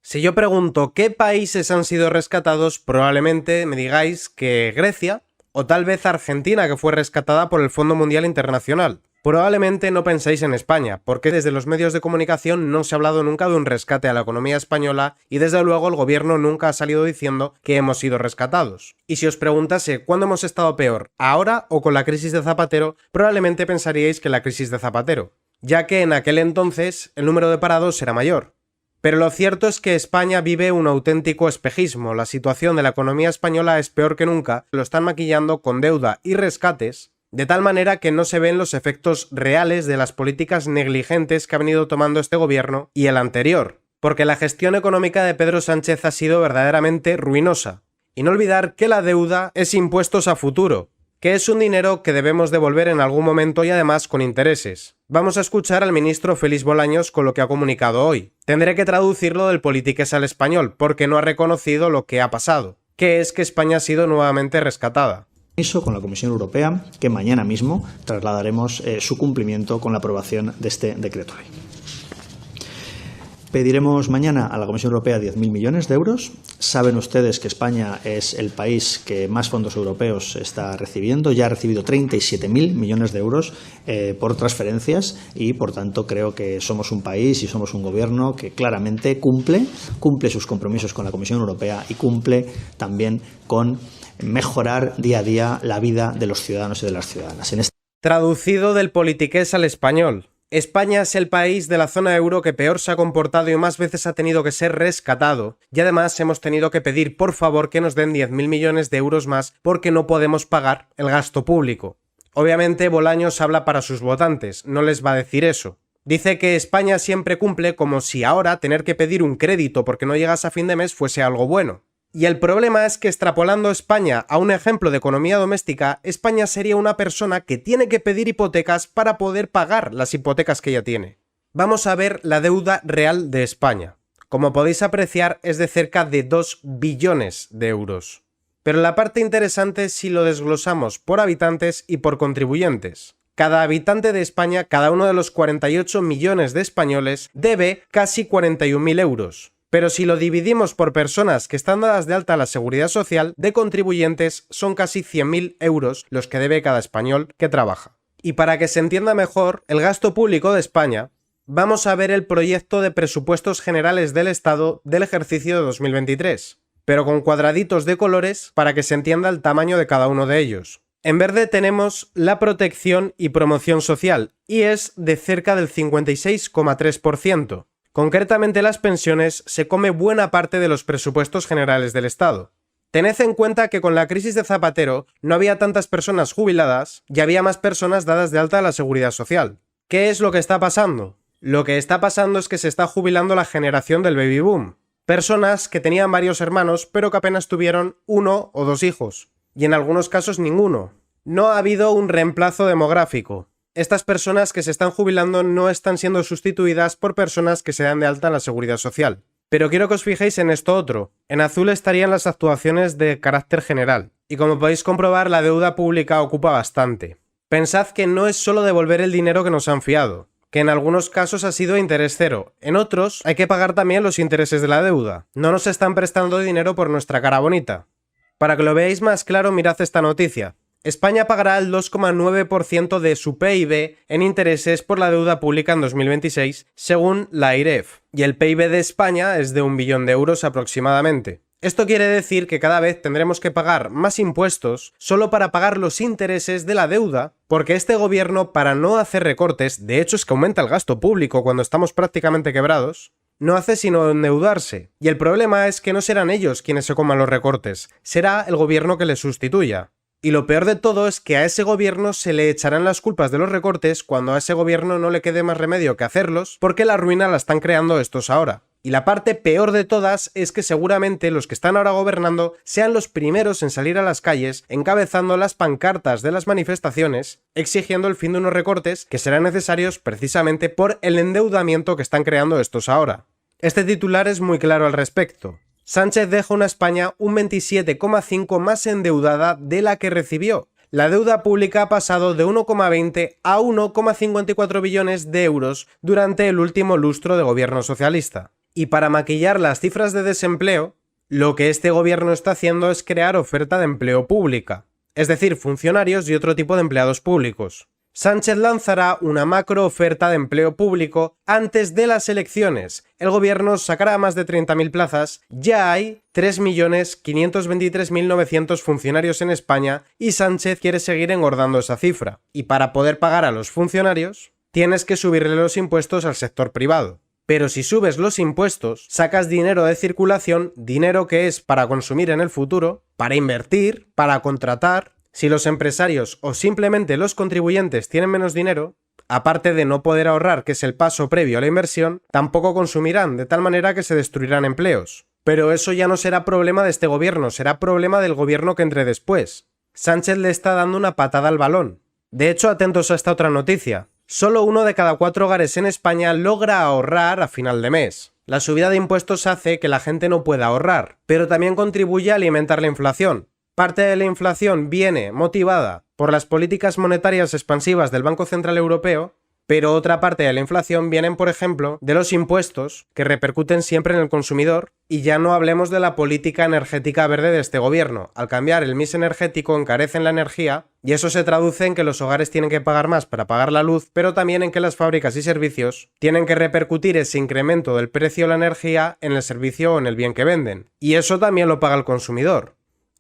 Si yo pregunto qué países han sido rescatados, probablemente me digáis que Grecia o tal vez Argentina, que fue rescatada por el Fondo Mundial Internacional. Probablemente no penséis en España, porque desde los medios de comunicación no se ha hablado nunca de un rescate a la economía española y desde luego el gobierno nunca ha salido diciendo que hemos sido rescatados. Y si os preguntase cuándo hemos estado peor, ahora o con la crisis de Zapatero, probablemente pensaríais que la crisis de Zapatero, ya que en aquel entonces el número de parados era mayor. Pero lo cierto es que España vive un auténtico espejismo. La situación de la economía española es peor que nunca, lo están maquillando con deuda y rescates, de tal manera que no se ven los efectos reales de las políticas negligentes que ha venido tomando este gobierno y el anterior, porque la gestión económica de Pedro Sánchez ha sido verdaderamente ruinosa. Y no olvidar que la deuda es impuestos a futuro, que es un dinero que debemos devolver en algún momento y además con intereses. Vamos a escuchar al ministro Félix Bolaños con lo que ha comunicado hoy. Tendré que traducirlo del politiqués al español, porque no ha reconocido lo que ha pasado, que es que España ha sido nuevamente rescatada. Con la Comisión Europea, que mañana mismo trasladaremos su cumplimiento con la aprobación de este decreto ley. Pediremos mañana a la Comisión Europea 10.000 millones de euros. Saben ustedes que España es el país que más fondos europeos está recibiendo. Ya ha recibido 37.000 millones de euros por transferencias y, por tanto, creo que somos un país y somos un gobierno que claramente cumple sus compromisos con la Comisión Europea y cumple también con mejorar día a día la vida de los ciudadanos y de las ciudadanas. Traducido del politiqués al español. España es el país de la zona euro que peor se ha comportado y más veces ha tenido que ser rescatado, y además hemos tenido que pedir por favor que nos den 10.000 millones de euros más porque no podemos pagar el gasto público. Obviamente Bolaños habla para sus votantes, no les va a decir eso. Dice que España siempre cumple como si ahora tener que pedir un crédito porque no llegas a fin de mes fuese algo bueno. Y el problema es que extrapolando España a un ejemplo de economía doméstica, España sería una persona que tiene que pedir hipotecas para poder pagar las hipotecas que ya tiene. Vamos a ver la deuda real de España. Como podéis apreciar, es de cerca de 2 billones de euros. Pero la parte interesante es si lo desglosamos por habitantes y por contribuyentes. Cada habitante de España, cada uno de los 48 millones de españoles, debe casi 41.000 euros. Pero si lo dividimos por personas que están dadas de alta a la Seguridad Social, de contribuyentes son casi 100.000 euros los que debe cada español que trabaja. Y para que se entienda mejor el gasto público de España, vamos a ver el proyecto de presupuestos generales del Estado del ejercicio de 2023, pero con cuadraditos de colores para que se entienda el tamaño de cada uno de ellos. En verde tenemos la protección y promoción social, y es de cerca del 56,3%. Concretamente las pensiones se come buena parte de los presupuestos generales del Estado. Tened en cuenta que con la crisis de Zapatero no había tantas personas jubiladas y había más personas dadas de alta a la Seguridad Social. ¿Qué es lo que está pasando? Lo que está pasando es que se está jubilando la generación del baby boom. Personas que tenían varios hermanos pero que apenas tuvieron 1 o 2 hijos. Y en algunos casos ninguno. No ha habido un reemplazo demográfico. Estas personas que se están jubilando no están siendo sustituidas por personas que se dan de alta en la Seguridad Social. Pero quiero que os fijéis en esto otro. En azul estarían las actuaciones de carácter general. Y como podéis comprobar, la deuda pública ocupa bastante. Pensad que no es solo devolver el dinero que nos han fiado, que en algunos casos ha sido interés cero. En otros hay que pagar también los intereses de la deuda. No nos están prestando dinero por nuestra cara bonita. Para que lo veáis más claro, mirad esta noticia. España pagará el 2,9% de su PIB en intereses por la deuda pública en 2026, según la AIREF, y el PIB de España es de 1 billón de euros aproximadamente. Esto quiere decir que cada vez tendremos que pagar más impuestos solo para pagar los intereses de la deuda, porque este gobierno, para no hacer recortes, de hecho es que aumenta el gasto público cuando estamos prácticamente quebrados, no hace sino endeudarse. Y el problema es que no serán ellos quienes se coman los recortes, será el gobierno que les sustituya. Y lo peor de todo es que a ese gobierno se le echarán las culpas de los recortes cuando a ese gobierno no le quede más remedio que hacerlos, porque la ruina la están creando estos ahora. Y la parte peor de todas es que seguramente los que están ahora gobernando sean los primeros en salir a las calles encabezando las pancartas de las manifestaciones, exigiendo el fin de unos recortes que serán necesarios precisamente por el endeudamiento que están creando estos ahora. Este titular es muy claro al respecto. Sánchez deja una España un 27,5% más endeudada de la que recibió. La deuda pública ha pasado de 1,20 a 1,54 billones de euros durante el último lustro de gobierno socialista. Y para maquillar las cifras de desempleo, lo que este gobierno está haciendo es crear oferta de empleo pública, es decir, funcionarios y otro tipo de empleados públicos. Sánchez lanzará una macro oferta de empleo público antes de las elecciones. El gobierno sacará más de 30.000 plazas. Ya hay 3.523.900 funcionarios en España y Sánchez quiere seguir engordando esa cifra. Y para poder pagar a los funcionarios, tienes que subirle los impuestos al sector privado. Pero si subes los impuestos, sacas dinero de circulación, dinero que es para consumir en el futuro, para invertir, para contratar. Si los empresarios o simplemente los contribuyentes tienen menos dinero, aparte de no poder ahorrar, que es el paso previo a la inversión, tampoco consumirán, de tal manera que se destruirán empleos. Pero eso ya no será problema de este gobierno, será problema del gobierno que entre después. Sánchez le está dando una patada al balón. De hecho, atentos a esta otra noticia. Solo 1 de cada 4 hogares en España logra ahorrar a final de mes. La subida de impuestos hace que la gente no pueda ahorrar, pero también contribuye a alimentar la inflación. Parte de la inflación viene motivada por las políticas monetarias expansivas del Banco Central Europeo, pero otra parte de la inflación viene, por ejemplo, de los impuestos que repercuten siempre en el consumidor, y ya no hablemos de la política energética verde de este gobierno. Al cambiar el mix energético encarecen la energía y eso se traduce en que los hogares tienen que pagar más para pagar la luz, pero también en que las fábricas y servicios tienen que repercutir ese incremento del precio de la energía en el servicio o en el bien que venden. Y eso también lo paga el consumidor.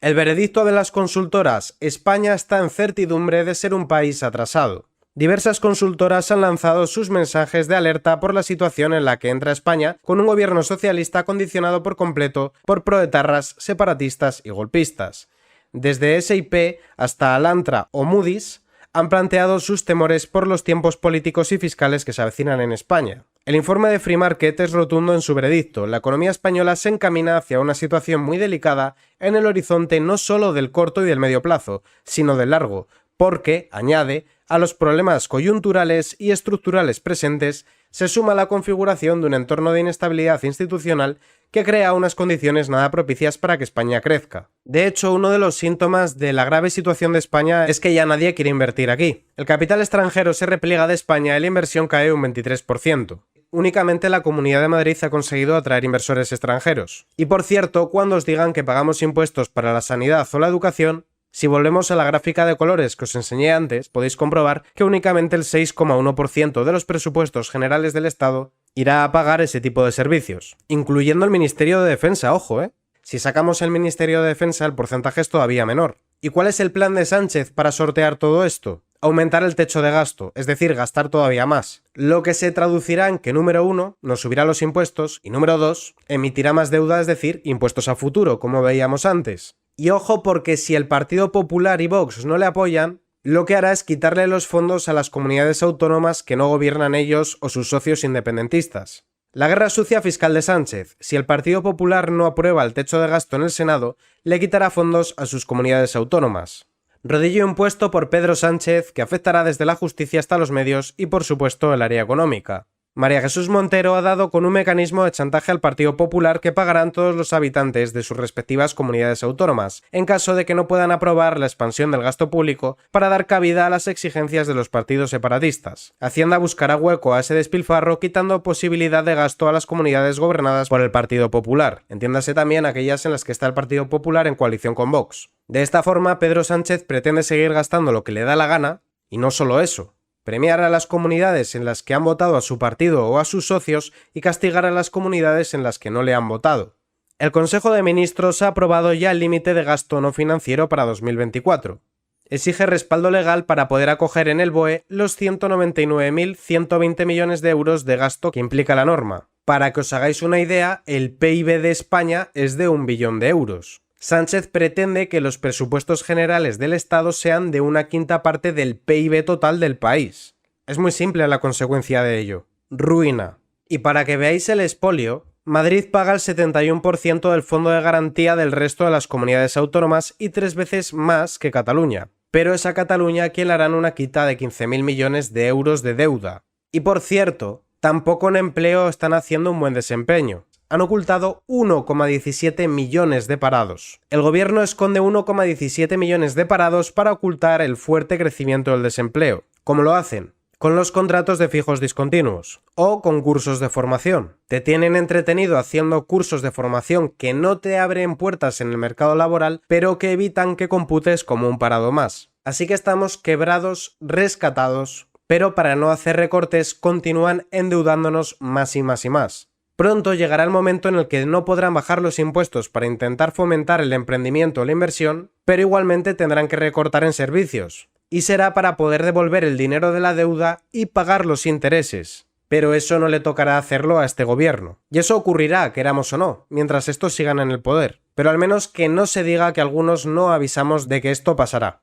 El veredicto de las consultoras: España está en certidumbre de ser un país atrasado. Diversas consultoras han lanzado sus mensajes de alerta por la situación en la que entra España, con un gobierno socialista condicionado por completo por proetarras, separatistas y golpistas. Desde SIP hasta Alantra o Moody's han planteado sus temores por los tiempos políticos y fiscales que se avecinan en España. El informe de Free Market es rotundo en su veredicto: la economía española se encamina hacia una situación muy delicada en el horizonte no solo del corto y del medio plazo, sino del largo, porque, añade, a los problemas coyunturales y estructurales presentes se suma la configuración de un entorno de inestabilidad institucional que crea unas condiciones nada propicias para que España crezca. De hecho, uno de los síntomas de la grave situación de España es que ya nadie quiere invertir aquí. El capital extranjero se repliega de España y la inversión cae un 23%. Únicamente la Comunidad de Madrid ha conseguido atraer inversores extranjeros. Y por cierto, cuando os digan que pagamos impuestos para la sanidad o la educación, si volvemos a la gráfica de colores que os enseñé antes, podéis comprobar que únicamente el 6,1% de los presupuestos generales del Estado irá a pagar ese tipo de servicios, incluyendo el Ministerio de Defensa, ojo, Si sacamos el Ministerio de Defensa, el porcentaje es todavía menor. ¿Y cuál es el plan de Sánchez para sortear todo esto? Aumentar el techo de gasto, es decir, gastar todavía más. Lo que se traducirá en que, número 1, nos subirá los impuestos y, número 2, emitirá más deuda, es decir, impuestos a futuro, como veíamos antes. Y ojo, porque si el Partido Popular y Vox no le apoyan, lo que hará es quitarle los fondos a las comunidades autónomas que no gobiernan ellos o sus socios independentistas. La guerra sucia fiscal de Sánchez: si el Partido Popular no aprueba el techo de gasto en el Senado, le quitará fondos a sus comunidades autónomas. Rodillo impuesto por Pedro Sánchez, que afectará desde la justicia hasta los medios y, por supuesto, el área económica. María Jesús Montero ha dado con un mecanismo de chantaje al Partido Popular que pagarán todos los habitantes de sus respectivas comunidades autónomas, en caso de que no puedan aprobar la expansión del gasto público para dar cabida a las exigencias de los partidos separatistas. Hacienda buscará hueco a ese despilfarro, quitando posibilidad de gasto a las comunidades gobernadas por el Partido Popular, entiéndase también aquellas en las que está el Partido Popular en coalición con Vox. De esta forma, Pedro Sánchez pretende seguir gastando lo que le da la gana, y no solo eso: premiar a las comunidades en las que han votado a su partido o a sus socios y castigar a las comunidades en las que no le han votado. El Consejo de Ministros ha aprobado ya el límite de gasto no financiero para 2024. Exige respaldo legal para poder acoger en el BOE los 199.120 millones de euros de gasto que implica la norma. Para que os hagáis una idea, el PIB de España es de 1 billón de euros. Sánchez pretende que los presupuestos generales del Estado sean de 1/5 parte del PIB total del país. Es muy simple la consecuencia de ello: ruina. Y para que veáis el expolio, Madrid paga el 71% del fondo de garantía del resto de las comunidades autónomas y 3 veces más que Cataluña. Pero es a Cataluña a quien le harán una quita de 15.000 millones de euros de deuda. Y por cierto, tampoco en empleo están haciendo un buen desempeño. Han ocultado 1,17 millones de parados. El gobierno esconde 1,17 millones de parados para ocultar el fuerte crecimiento del desempleo. ¿Cómo lo hacen? con los contratos de fijos discontinuos o con cursos de formación. Te tienen entretenido haciendo cursos de formación que no te abren puertas en el mercado laboral, pero que evitan que computes como un parado más. Así que estamos quebrados, rescatados, pero para no hacer recortes continúan endeudándonos más y más y más. Pronto llegará el momento en el que no podrán bajar los impuestos para intentar fomentar el emprendimiento o la inversión, pero igualmente tendrán que recortar en servicios. Y será para poder devolver el dinero de la deuda y pagar los intereses. Pero eso no le tocará hacerlo a este gobierno. Y eso ocurrirá, queramos o no, mientras estos sigan en el poder. Pero al menos que no se diga que algunos no avisamos de que esto pasará.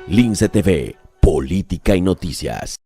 Lince TV, Política y Noticias.